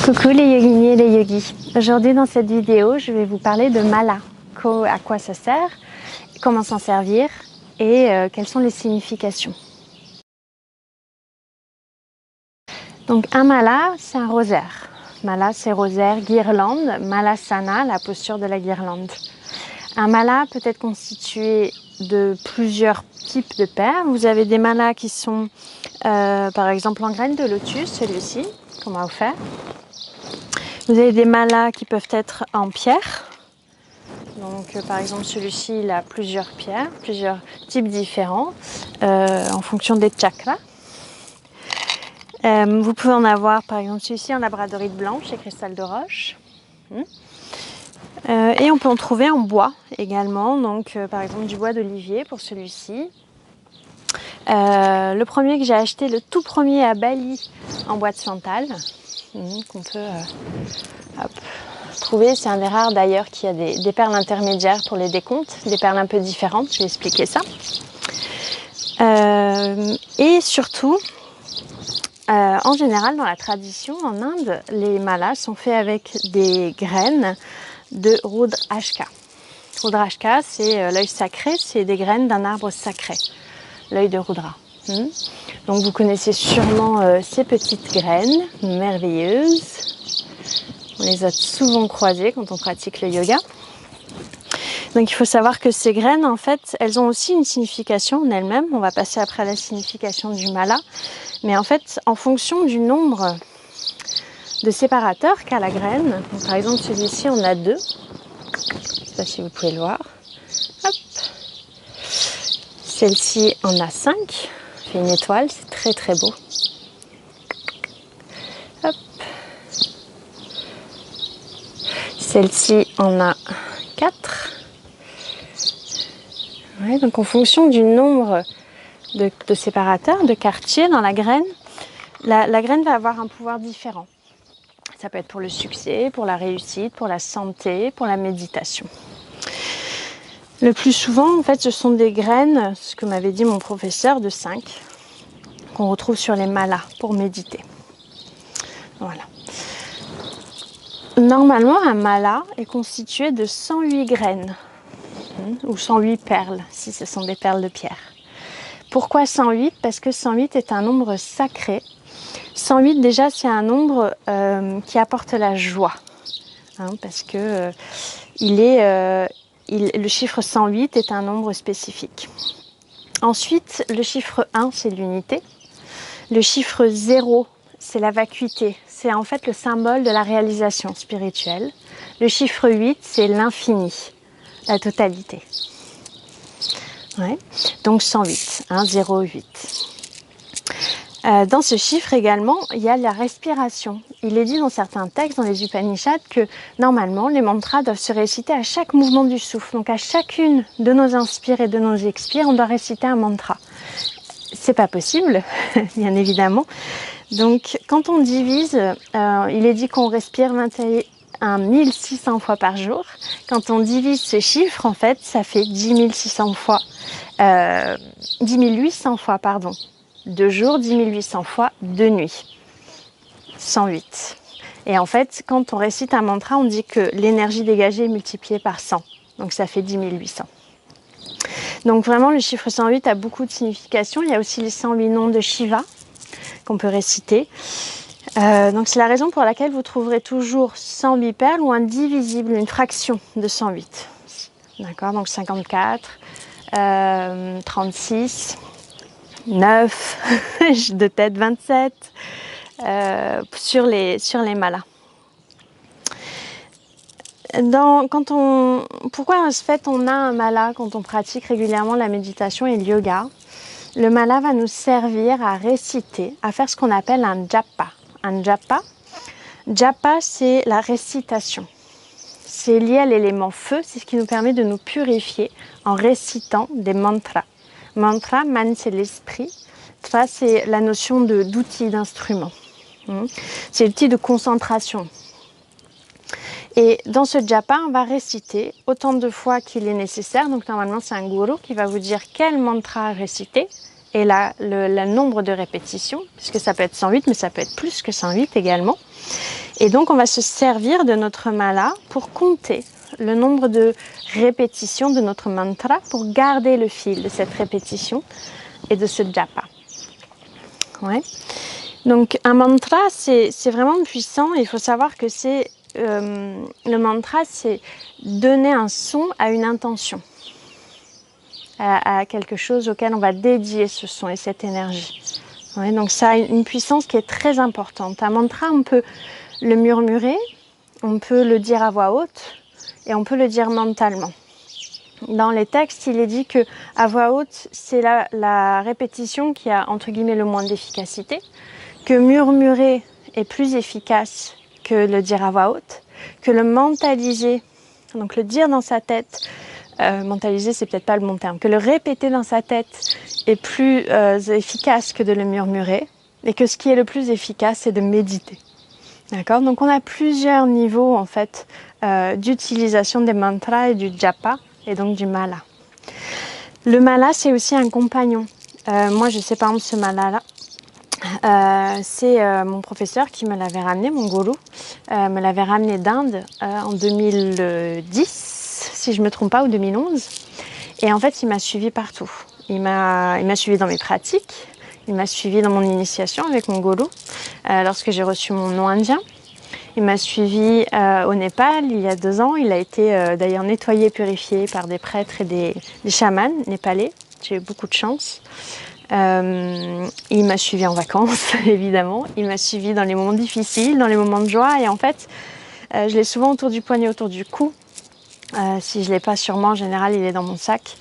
Coucou les yoginis et les yogis. Aujourd'hui dans cette vidéo, je vais vous parler de mala, à quoi ça sert, comment s'en servir et quelles sont les significations. Donc un mala, c'est un rosaire. Mala, c'est rosaire, guirlande, malasana, la posture de la guirlande. Un mala peut être constitué de plusieurs types de paires. Vous avez des malas qui sont par exemple en graines de lotus, celui-ci qu'on m'a offert. Vous avez des malas qui peuvent être en pierre. Donc par exemple celui-ci il a plusieurs pierres, plusieurs types différents en fonction des chakras. Vous pouvez en avoir par exemple celui-ci en labradorite blanche et cristal de roche. Et on peut en trouver en bois également, donc par exemple du bois d'olivier pour celui-ci. Le premier que j'ai acheté, le tout premier à Bali en bois de santal, qu'on peut trouver, c'est un des rares d'ailleurs qui a des perles intermédiaires pour les décomptes, des perles un peu différentes, je vais expliquer ça. Et surtout, en général dans la tradition en Inde, les malas sont faits avec des graines de Rudrashka. Rudrashka, c'est l'œil sacré, c'est des graines d'un arbre sacré, l'œil de Rudra. Donc vous connaissez sûrement ces petites graines merveilleuses. On les a souvent croisées quand on pratique le yoga. Donc il faut savoir que ces graines, en fait, elles ont aussi une signification en elles-mêmes. On va passer après à la signification du mala. Mais en fait, en fonction du nombre de séparateurs qu'a la graine, donc par exemple celui-ci on a 2. Je ne sais pas si vous pouvez le voir. Hop. Celle-ci en a 5. Fait une étoile, c'est très très beau. Hop. Celle-ci en a 4. Ouais, donc en fonction du nombre de séparateurs, de quartiers dans la graine, la graine va avoir un pouvoir différent. Ça peut être pour le succès, pour la réussite, pour la santé, pour la méditation. Le plus souvent, en fait, ce sont des graines, ce que m'avait dit mon professeur, de 5, qu'on retrouve sur les malas pour méditer. Voilà. Normalement, un mala est constitué de 108 graines, ou 108 perles, si ce sont des perles de pierre. Pourquoi 108? Parce que 108 est un nombre sacré. 108 déjà, c'est un nombre qui apporte la joie, parce que le chiffre 108 est un nombre spécifique. Ensuite, le chiffre 1, c'est l'unité. Le chiffre 0, c'est la vacuité. C'est en fait le symbole de la réalisation spirituelle. Le chiffre 8, c'est l'infini, la totalité. Ouais. Donc 108, 0, 8. Dans ce chiffre également, il y a la respiration. Il est dit dans certains textes, dans les Upanishads, que normalement, les mantras doivent se réciter à chaque mouvement du souffle. Donc à chacune de nos inspires et de nos expires, on doit réciter un mantra. C'est pas possible, bien évidemment. Donc quand on divise, il est dit qu'on respire 21 600 fois par jour. Quand on divise ce chiffre, en fait, ça fait 10 800 fois, pardon. De jour, 10 800 fois, de nuit. 108. Et en fait, quand on récite un mantra, on dit que l'énergie dégagée est multipliée par 100. Donc ça fait 10 800. Donc vraiment, le chiffre 108 a beaucoup de significations. Il y a aussi les 108 noms de Shiva qu'on peut réciter. Donc c'est la raison pour laquelle vous trouverez toujours 108 perles ou indivisible, une fraction de 108. D'accord, donc 54, 36... 9, de tête 27, sur les malas. Pourquoi en fait on a un mala quand on pratique régulièrement la méditation et le yoga? Le mala va nous servir à réciter, à faire ce qu'on appelle un japa. Un japa, c'est la récitation. C'est lié à l'élément feu, c'est ce qui nous permet de nous purifier en récitant des mantras. Mantra, man c'est l'esprit, tra c'est la notion d'outil, d'instrument. C'est l'outil de concentration. Et dans ce japa, on va réciter autant de fois qu'il est nécessaire. Donc normalement c'est un gourou qui va vous dire quel mantra réciter et le nombre de répétitions, puisque ça peut être 108, mais ça peut être plus que 108 également. Et donc on va se servir de notre mala pour compter le nombre de répétitions de notre mantra pour garder le fil de cette répétition et de ce japa. Ouais. Donc un mantra, c'est vraiment puissant. Il faut savoir que le mantra, c'est donner un son à une intention, à quelque chose auquel on va dédier ce son et cette énergie. Ouais, donc ça a une puissance qui est très importante. Un mantra, on peut le murmurer, on peut le dire à voix haute et on peut le dire mentalement. Dans les textes, il est dit que à voix haute, c'est la répétition qui a entre guillemets le moins d'efficacité, que murmurer est plus efficace que le dire à voix haute, que le mentaliser, donc le dire dans sa tête, mentaliser c'est peut-être pas le bon terme, que le répéter dans sa tête est plus efficace que de le murmurer, et que ce qui est le plus efficace c'est de méditer. D'accord ? Donc on a plusieurs niveaux en fait d'utilisation des mantras et du japa et donc du mala. Le mala c'est aussi un compagnon. Moi je sais par exemple ce mala là. C'est mon professeur qui me l'avait ramené, mon gourou, me l'avait ramené d'Inde en 2010, si je ne me trompe pas, ou 2011. Et en fait, il m'a suivi partout. Il m'a suivi dans mes pratiques, il m'a suivi dans mon initiation avec mon gourou, lorsque j'ai reçu mon nom indien. Il m'a suivi au Népal il y a 2 ans. Il a été d'ailleurs nettoyé, purifié par des prêtres et des chamans népalais. J'ai eu beaucoup de chance. Il m'a suivi en vacances, évidemment. Il m'a suivi dans les moments difficiles, dans les moments de joie. Et en fait, je l'ai souvent autour du poignet, autour du cou. Si je ne l'ai pas sur moi, en général, il est dans mon sac.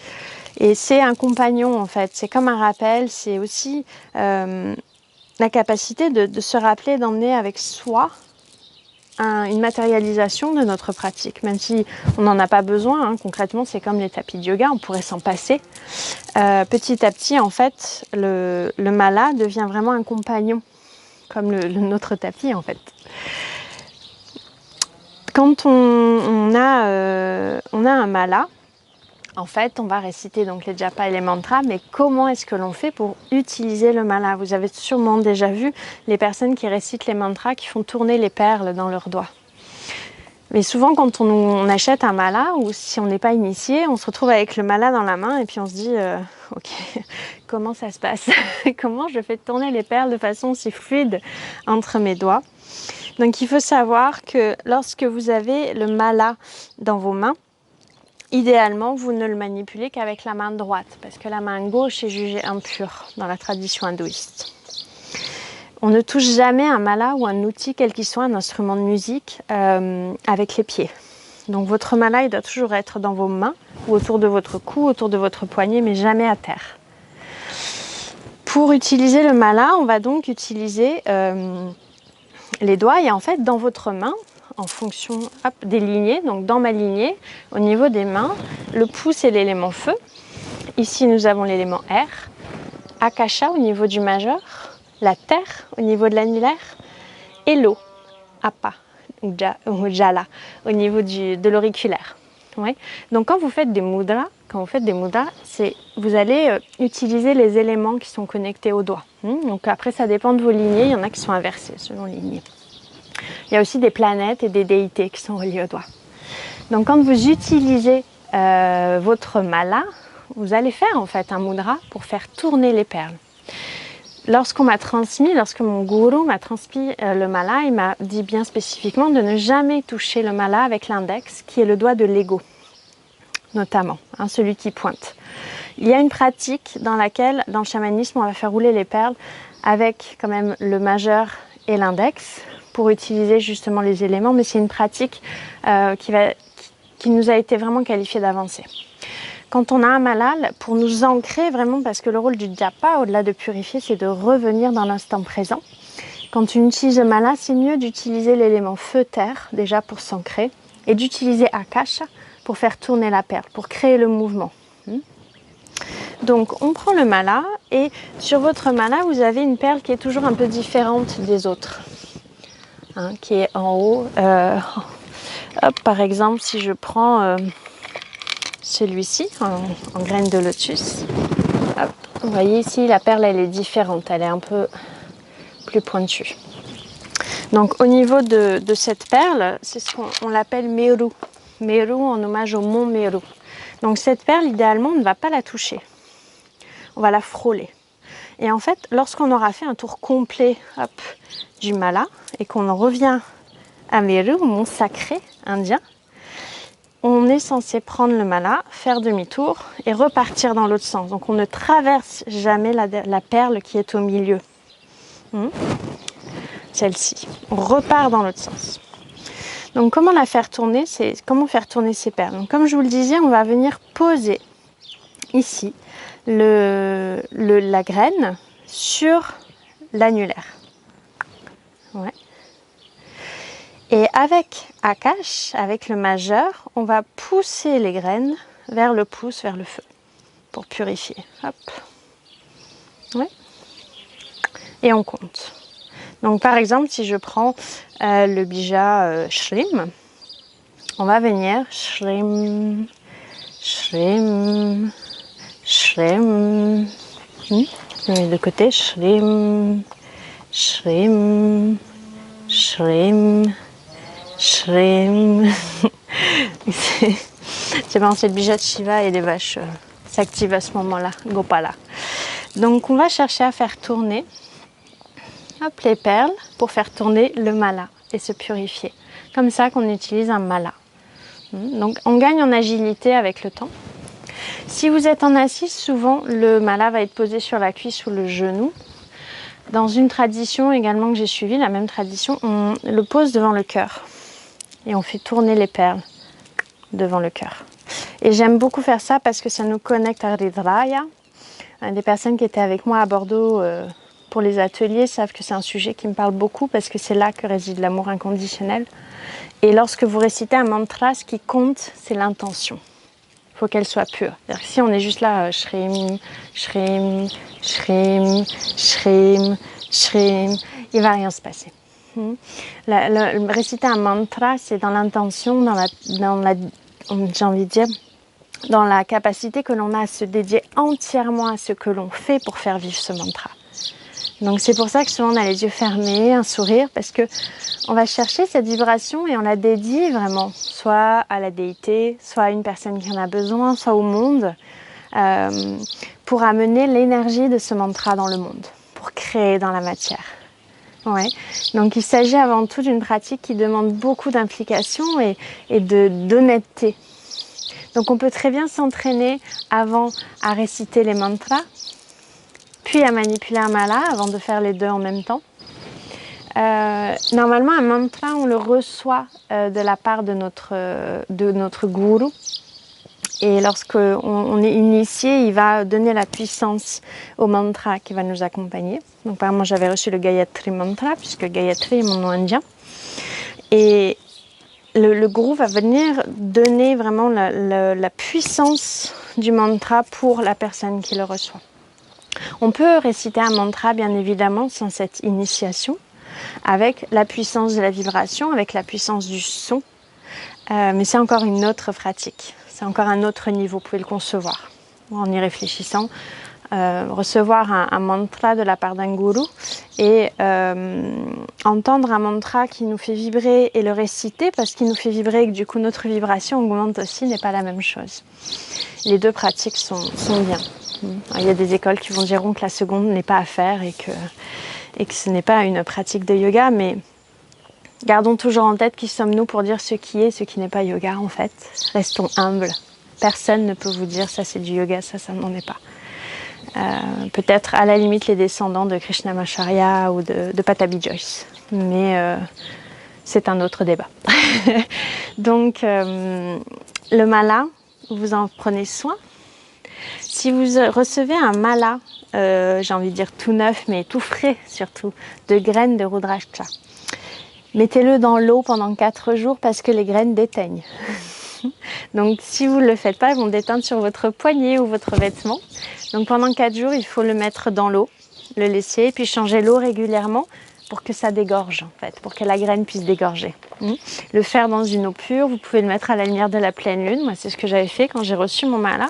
Et c'est un compagnon, en fait. C'est comme un rappel. C'est aussi la capacité de se rappeler, d'emmener avec soi une matérialisation de notre pratique, même si on n'en a pas besoin, hein. Concrètement c'est comme les tapis de yoga, on pourrait s'en passer. Petit à petit en fait le mala devient vraiment un compagnon, comme notre tapis en fait. Quand on a un mala, en fait, on va réciter donc les japas et les mantras, mais comment est-ce que l'on fait pour utiliser le mala ? Vous avez sûrement déjà vu les personnes qui récitent les mantras qui font tourner les perles dans leurs doigts. Mais souvent, quand on achète un mala, ou si on n'est pas initié, on se retrouve avec le mala dans la main et puis on se dit ok, comment ça se passe ? Comment je fais tourner les perles de façon si fluide entre mes doigts ? Donc il faut savoir que lorsque vous avez le mala dans vos mains, idéalement, vous ne le manipulez qu'avec la main droite, parce que la main gauche est jugée impure dans la tradition hindouiste. On ne touche jamais un mala ou un outil, quel qu'il soit, un instrument de musique, avec les pieds. Donc votre mala, il doit toujours être dans vos mains, ou autour de votre cou, autour de votre poignet, mais jamais à terre. Pour utiliser le mala, on va donc utiliser les doigts, et en fait, dans votre main, en fonction des lignées, donc dans ma lignée, au niveau des mains, le pouce est l'élément feu. Ici, nous avons l'élément air, akasha au niveau du majeur, la terre au niveau de l'annulaire et l'eau, apa ou jala au niveau de l'auriculaire. Ouais. Donc quand vous faites des mudras, vous allez utiliser les éléments qui sont connectés aux doigts. Donc après, ça dépend de vos lignées, il y en a qui sont inversées selon les lignées. Il y a aussi des planètes et des déités qui sont reliés aux doigts. Donc quand vous utilisez votre mala, vous allez faire en fait un mudra pour faire tourner les perles. Lorsque mon gourou m'a transmis le mala, il m'a dit bien spécifiquement de ne jamais toucher le mala avec l'index, qui est le doigt de l'ego, notamment, celui qui pointe. Il y a une pratique dans laquelle, dans le chamanisme, on va faire rouler les perles avec quand même le majeur et l'index, pour utiliser justement les éléments, mais c'est une pratique qui nous a été vraiment qualifiée d'avancée. Quand on a un mala, pour nous ancrer vraiment, parce que le rôle du japa, au-delà de purifier, c'est de revenir dans l'instant présent. Quand on utilise le mala, c'est mieux d'utiliser l'élément feu-terre, déjà pour s'ancrer, et d'utiliser akasha pour faire tourner la perle, pour créer le mouvement. Donc on prend le mala, et sur votre mala, vous avez une perle qui est toujours un peu différente des autres. Qui est en haut. Par exemple, si je prends celui-ci en graines de lotus, vous voyez ici, la perle elle est différente, elle est un peu plus pointue. Donc au niveau de cette perle, c'est ce qu'on l'appelle Meru. Meru en hommage au mont Meru. Donc cette perle, idéalement, on ne va pas la toucher. On va la frôler. Et en fait, lorsqu'on aura fait un tour complet hop, du mala et qu'on en revient à Meru, au mont sacré indien, on est censé prendre le mala, faire demi-tour et repartir dans l'autre sens. Donc on ne traverse jamais la perle qui est au milieu. Celle-ci. On repart dans l'autre sens. Donc comment la faire tourner, comment faire tourner ces perles. Donc, comme je vous le disais, on va venir poser ici la graine sur l'annulaire. Ouais. Et avec Akash, avec le majeur, on va pousser les graines vers le pouce, vers le feu, pour purifier. Hop. Ouais. Et on compte. Donc par exemple, si je prends le bija Shrim, on va venir Shrim, Shrim, Shrim. Je mets de côté Shrim, Shrim, Shrim, Shrim. C'est le bija de Shiva et les vaches s'activent à ce moment-là, Gopala. Donc on va chercher à faire tourner hop, les perles pour faire tourner le mala et se purifier. Comme ça qu'on utilise un mala. Donc on gagne en agilité avec le temps. Si vous êtes en assise, souvent le mala va être posé sur la cuisse ou le genou. Dans une tradition également que j'ai suivie, la même tradition, on le pose devant le cœur. Et on fait tourner les perles devant le cœur. Et j'aime beaucoup faire ça parce que ça nous connecte à Ridraya. Des personnes qui étaient avec moi à Bordeaux pour les ateliers savent que c'est un sujet qui me parle beaucoup parce que c'est là que réside l'amour inconditionnel. Et lorsque vous récitez un mantra, ce qui compte, c'est l'intention. Il faut qu'elle soit pure. C'est-à-dire que si on est juste là, shrim, shrim, shrim, shrim, shrim, il ne va rien se passer. Réciter un mantra, c'est dans l'intention, j'ai envie de dire, dans la capacité que l'on a à se dédier entièrement à ce que l'on fait pour faire vivre ce mantra. Donc c'est pour ça que souvent on a les yeux fermés, un sourire, parce que on va chercher cette vibration et on la dédie vraiment, soit à la déité, soit à une personne qui en a besoin, soit au monde, pour amener l'énergie de ce mantra dans le monde, pour créer dans la matière. Ouais. Donc il s'agit avant tout d'une pratique qui demande beaucoup d'implication et d'honnêteté. Donc on peut très bien s'entraîner avant à réciter les mantras, puis à manipuler un mala avant de faire les deux en même temps. Normalement, un mantra, on le reçoit de la part de notre gourou. Et lorsqu'on est initié, il va donner la puissance au mantra qui va nous accompagner. Donc par exemple, moi j'avais reçu le Gayatri Mantra, puisque Gayatri est mon nom indien. Et le gourou va venir donner vraiment la puissance du mantra pour la personne qui le reçoit. On peut réciter un mantra, bien évidemment, sans cette initiation, avec la puissance de la vibration, avec la puissance du son. Mais c'est encore une autre pratique. C'est encore un autre niveau, vous pouvez le concevoir. En y réfléchissant, recevoir un mantra de la part d'un gourou et entendre un mantra qui nous fait vibrer et le réciter parce qu'il nous fait vibrer et que du coup notre vibration augmente aussi n'est pas la même chose. Les deux pratiques sont bien. Alors, il y a des écoles qui vous diront que la seconde n'est pas à faire et que ce n'est pas une pratique de yoga, mais gardons toujours en tête qui sommes-nous pour dire ce qui est, ce qui n'est pas yoga en fait. Restons humbles. Personne ne peut vous dire ça c'est du yoga, ça n'en est pas. Peut-être à la limite les descendants de Krishnamacharya ou de Patabi Joyce, mais c'est un autre débat. Donc le mala, vous en prenez soin. Si vous recevez un mala, j'ai envie de dire tout neuf, mais tout frais surtout, de graines de Rudraksha, mettez-le dans l'eau pendant 4 jours parce que les graines déteignent. Donc si vous ne le faites pas, elles vont déteindre sur votre poignet ou votre vêtement. Donc pendant 4 jours, il faut le mettre dans l'eau, le laisser, et puis changer l'eau régulièrement pour que ça dégorge en fait, pour que la graine puisse dégorger. Le faire dans une eau pure, vous pouvez le mettre à la lumière de la pleine lune. Moi, c'est ce que j'avais fait quand j'ai reçu mon mala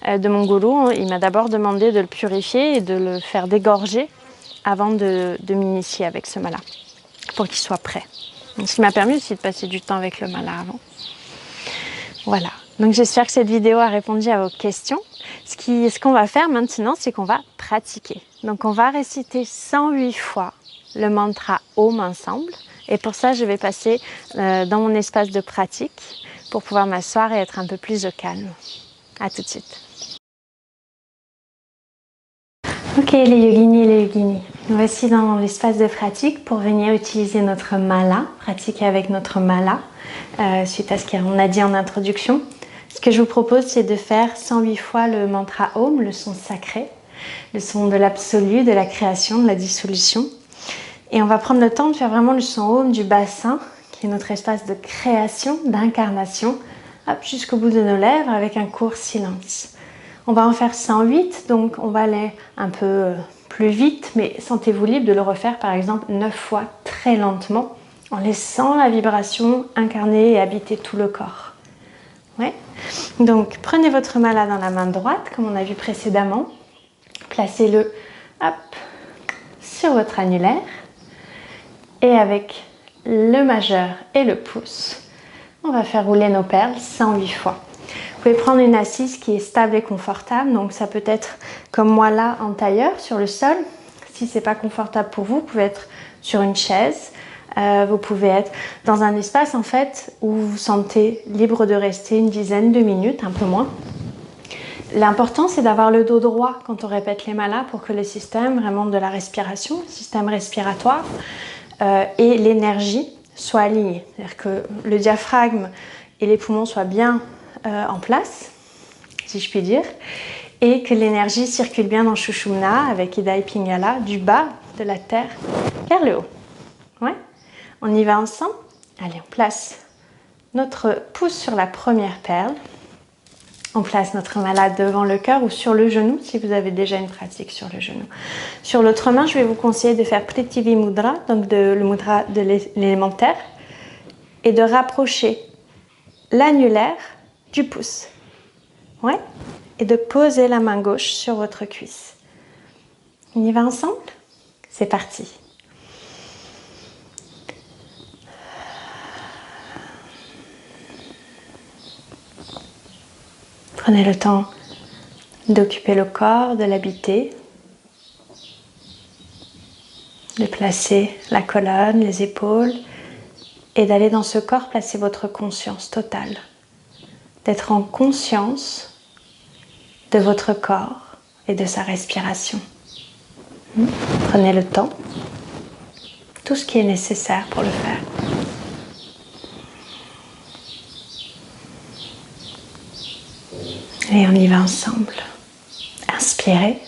de mon gourou. Il m'a d'abord demandé de le purifier et de le faire dégorger avant de m'initier avec ce mala. pour qu'il soit prêt. Donc, ce qui m'a permis aussi de passer du temps avec le mala avant. Voilà, donc j'espère que cette vidéo a répondu à vos questions. Ce qu'on va faire maintenant, c'est qu'on va pratiquer. Donc on va réciter 108 fois le mantra Om ensemble. Et pour ça, je vais passer dans mon espace de pratique pour pouvoir m'asseoir et être un peu plus au calme. À tout de suite. Ok les yoginis et les yoginis, voici dans l'espace de pratique pour venir utiliser notre mala, pratiquer avec notre mala, suite à ce qu'on a dit en introduction. Ce que je vous propose, c'est de faire 108 fois le mantra Om, le son sacré, le son de l'absolu, de la création, de la dissolution. Et on va prendre le temps de faire vraiment le son Om du bassin, qui est notre espace de création, d'incarnation, jusqu'au bout de nos lèvres avec un court silence. On va en faire 108, donc on va aller un peu plus vite, mais sentez-vous libre de le refaire par exemple 9 fois très lentement, en laissant la vibration incarner et habiter tout le corps. Ouais. Donc prenez votre mala dans la main droite, comme on a vu précédemment, placez-le sur votre annulaire, et avec le majeur et le pouce, on va faire rouler nos perles 108 fois. Vous pouvez prendre une assise qui est stable et confortable, donc ça peut être comme moi là en tailleur sur le sol. Si c'est pas confortable pour vous, vous pouvez être sur une chaise, vous pouvez être dans un espace en fait où vous vous sentez libre de rester une dizaine de minutes, un peu moins. L'important c'est d'avoir le dos droit quand on répète les malas pour que le système vraiment de la respiration, le système respiratoire et l'énergie soient alignés. C'est-à-dire que le diaphragme et les poumons soient bien en place, si je puis dire, et que l'énergie circule bien dans Shushumna avec Ida et Pingala, du bas de la terre vers le haut. Ouais. On y va ensemble. Allez, on place notre pouce sur la première perle. On place notre mala devant le cœur ou sur le genou si vous avez déjà une pratique sur le genou. Sur l'autre main, je vais vous conseiller de faire Prithvi Mudra, donc le mudra de l'élémentaire, et de rapprocher l'annulaire du pouce. Ouais. Et de poser la main gauche sur votre cuisse. On y va ensemble? C'est parti. Prenez le temps d'occuper le corps, de l'habiter, de placer la colonne, les épaules, et d'aller dans ce corps placer votre conscience totale. D'être en conscience de votre corps et de sa respiration. Prenez le temps, tout ce qui est nécessaire pour le faire. Et on y va ensemble. Inspirez.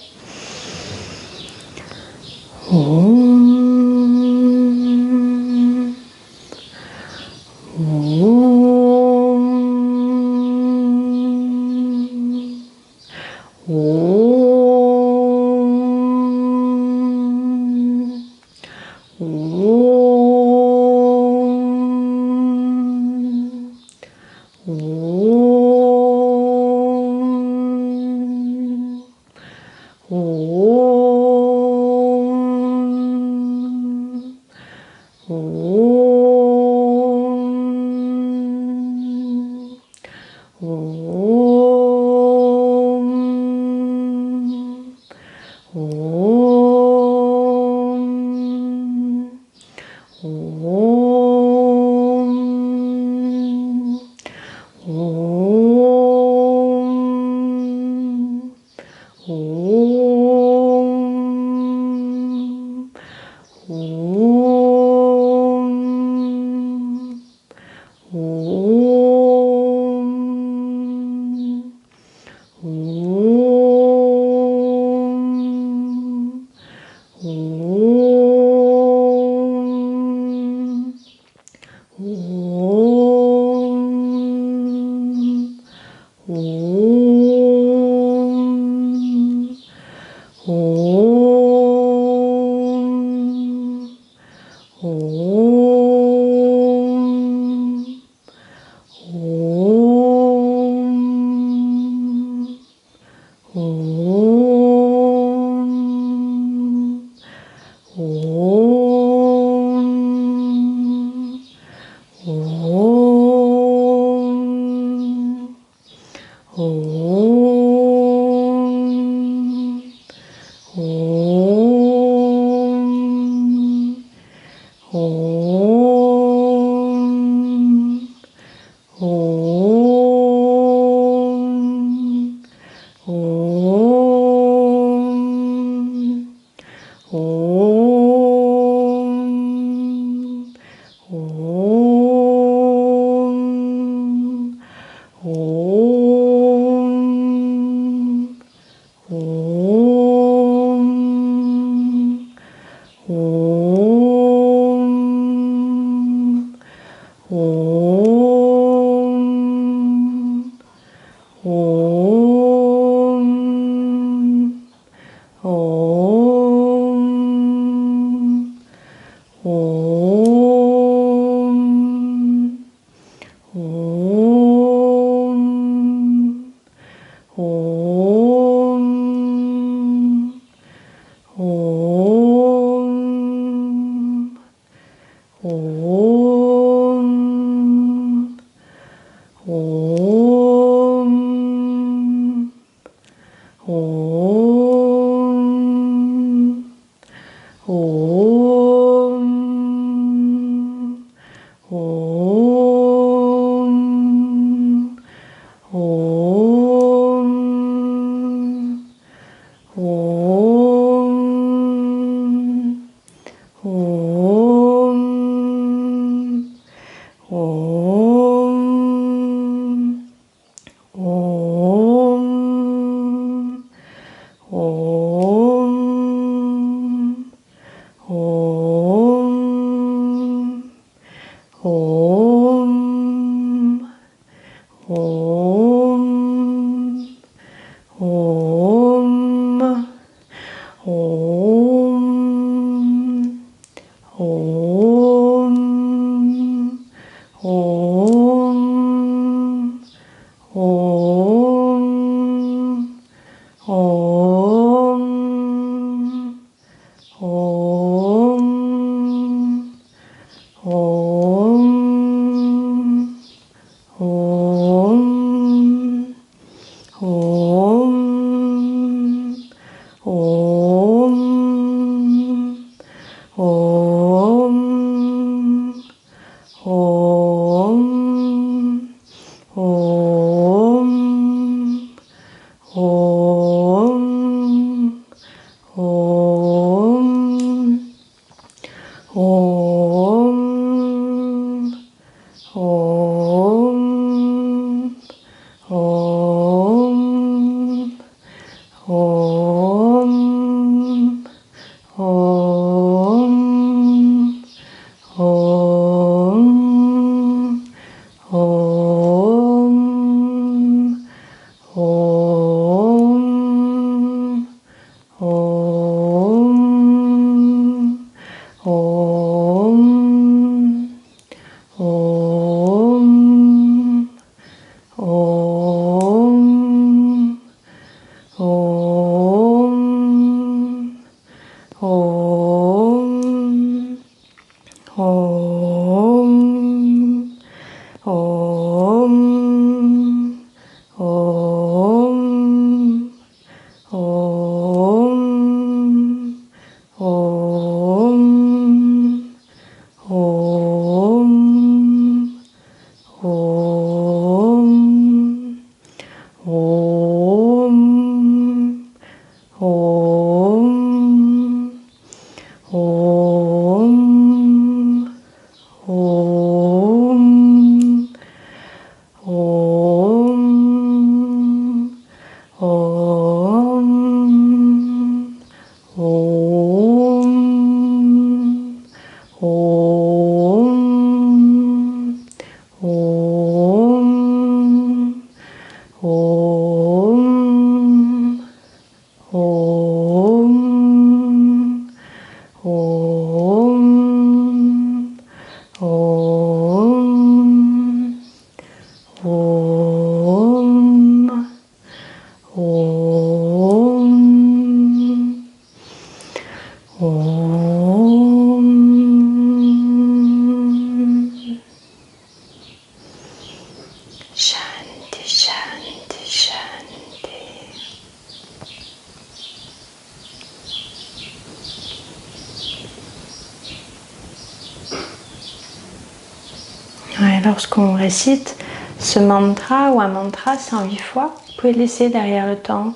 Ouais, lorsqu'on récite ce mantra ou un mantra 108 fois, vous pouvez laisser derrière le temps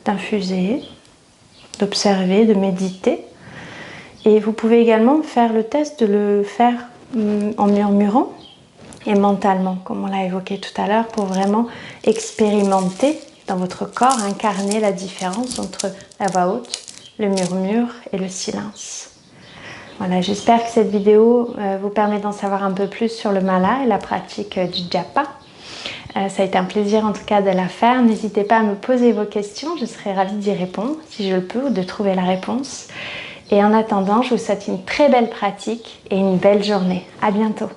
d'infuser, d'observer, de méditer. Et vous pouvez également faire le test de le faire en murmurant et mentalement, comme on l'a évoqué tout à l'heure, pour vraiment expérimenter dans votre corps, incarner la différence entre la voix haute, le murmure et le silence. Voilà, j'espère que cette vidéo vous permet d'en savoir un peu plus sur le mala et la pratique du japa. Ça a été un plaisir en tout cas de la faire. N'hésitez pas à me poser vos questions, je serai ravie d'y répondre si je le peux ou de trouver la réponse. Et en attendant, je vous souhaite une très belle pratique et une belle journée. À bientôt.